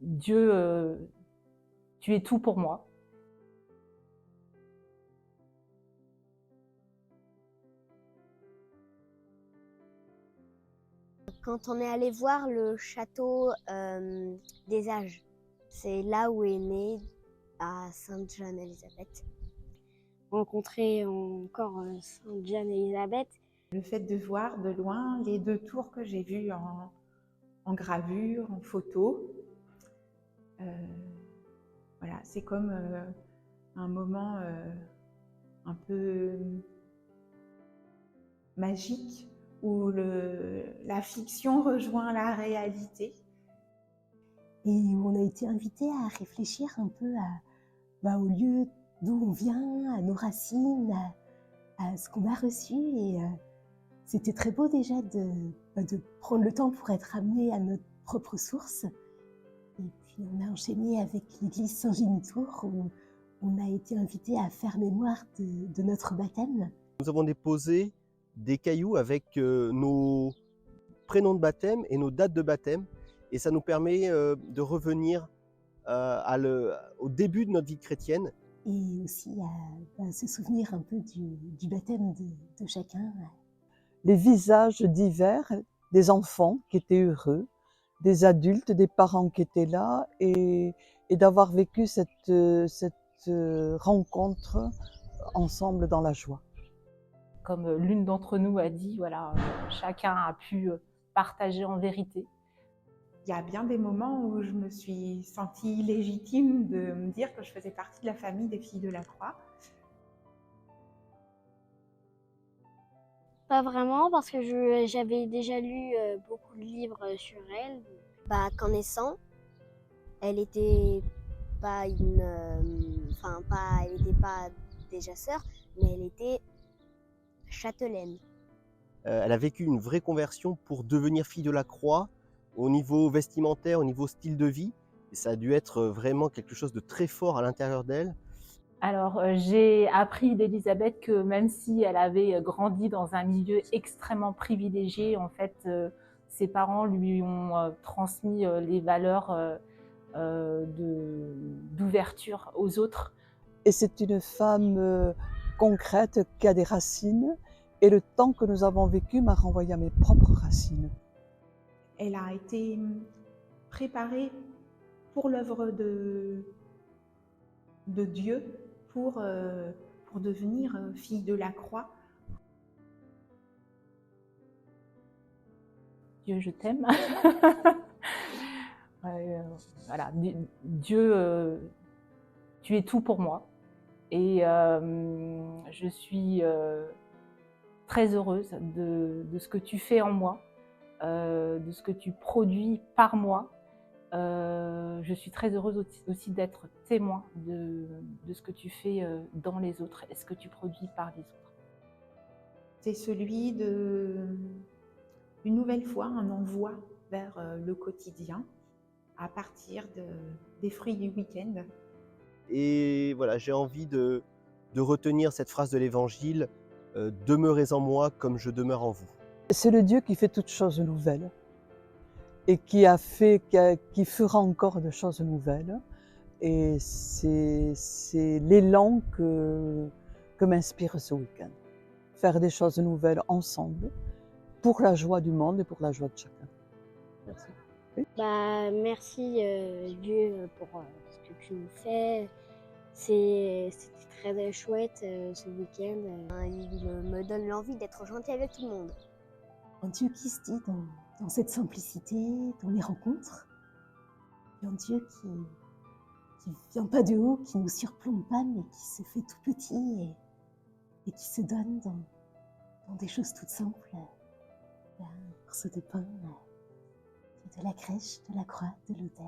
Dieu, tu es tout pour moi. Quand on est allé voir le château des Âges, c'est là où est né à Sainte-Jeanne-Élisabeth. Rencontrer encore Sainte-Jeanne-Élisabeth. Le fait de voir de loin les 2 tours que j'ai vues en gravure, en photo, voilà, c'est comme un moment un peu magique où la fiction rejoint la réalité. Et on a été invités à réfléchir un peu au lieu d'où on vient, à nos racines, à ce qu'on a reçu. Et c'était très beau déjà de prendre le temps pour être amené à notre propre source. Et puis on a enchaîné avec l'église Saint-Génie-Tours où on a été invités à faire mémoire de notre baptême. Nous avons déposé des cailloux avec nos prénoms de baptême et nos dates de baptême. Et ça nous permet de revenir au début de notre vie chrétienne. Et aussi à se souvenir un peu du baptême de chacun. Les visages divers des enfants qui étaient heureux, des adultes, des parents qui étaient là, et d'avoir vécu cette rencontre ensemble dans la joie. Comme l'une d'entre nous a dit, voilà, chacun a pu partager en vérité. Il y a bien des moments où je me suis sentie légitime de me dire que je faisais partie de la famille des Filles de la Croix. Pas vraiment, parce que j'avais déjà lu beaucoup de livres sur elle. Qu'en naissant, elle était pas elle était pas déjà sœur, mais elle était châtelaine. Elle a vécu une vraie conversion pour devenir fille de la Croix au niveau vestimentaire, au niveau style de vie. Et ça a dû être vraiment quelque chose de très fort à l'intérieur d'elle. Alors, j'ai appris d'Élisabeth que même si elle avait grandi dans un milieu extrêmement privilégié, en fait, ses parents lui ont transmis les valeurs d'ouverture aux autres. Et c'est une femme concrète qui a des racines, et le temps que nous avons vécu m'a renvoyé à mes propres racines. Elle a été préparée pour l'œuvre de Dieu, pour devenir fille de la croix. Dieu, je t'aime. Voilà, Dieu, tu es tout pour moi. Et je suis très heureuse de ce que tu fais en moi, de ce que tu produis par moi. Je suis très heureuse aussi d'être témoin de ce que tu fais dans les autres et ce que tu produis par les autres. C'est celui une nouvelle fois, un envoi vers le quotidien à partir des fruits du week-end. Et voilà, j'ai envie de retenir cette phrase de l'Évangile, demeurez en moi comme je demeure en vous. C'est le Dieu qui fait toutes choses nouvelles et qui fera encore de choses nouvelles. Et c'est l'élan que m'inspire ce week-end. Faire des choses nouvelles ensemble pour la joie du monde et pour la joie de chacun. Merci. Merci Dieu pour ce que tu nous fais. C'était très chouette ce week-end. Il me donne l'envie d'être gentil avec tout le monde. Un Dieu qui se dit dans cette simplicité, dans les rencontres. Et un Dieu qui vient pas de haut, qui nous surplombe pas, mais qui se fait tout petit et qui se donne dans des choses toutes simples. Un morceau de pain, de la crèche, de la croix, de l'autel.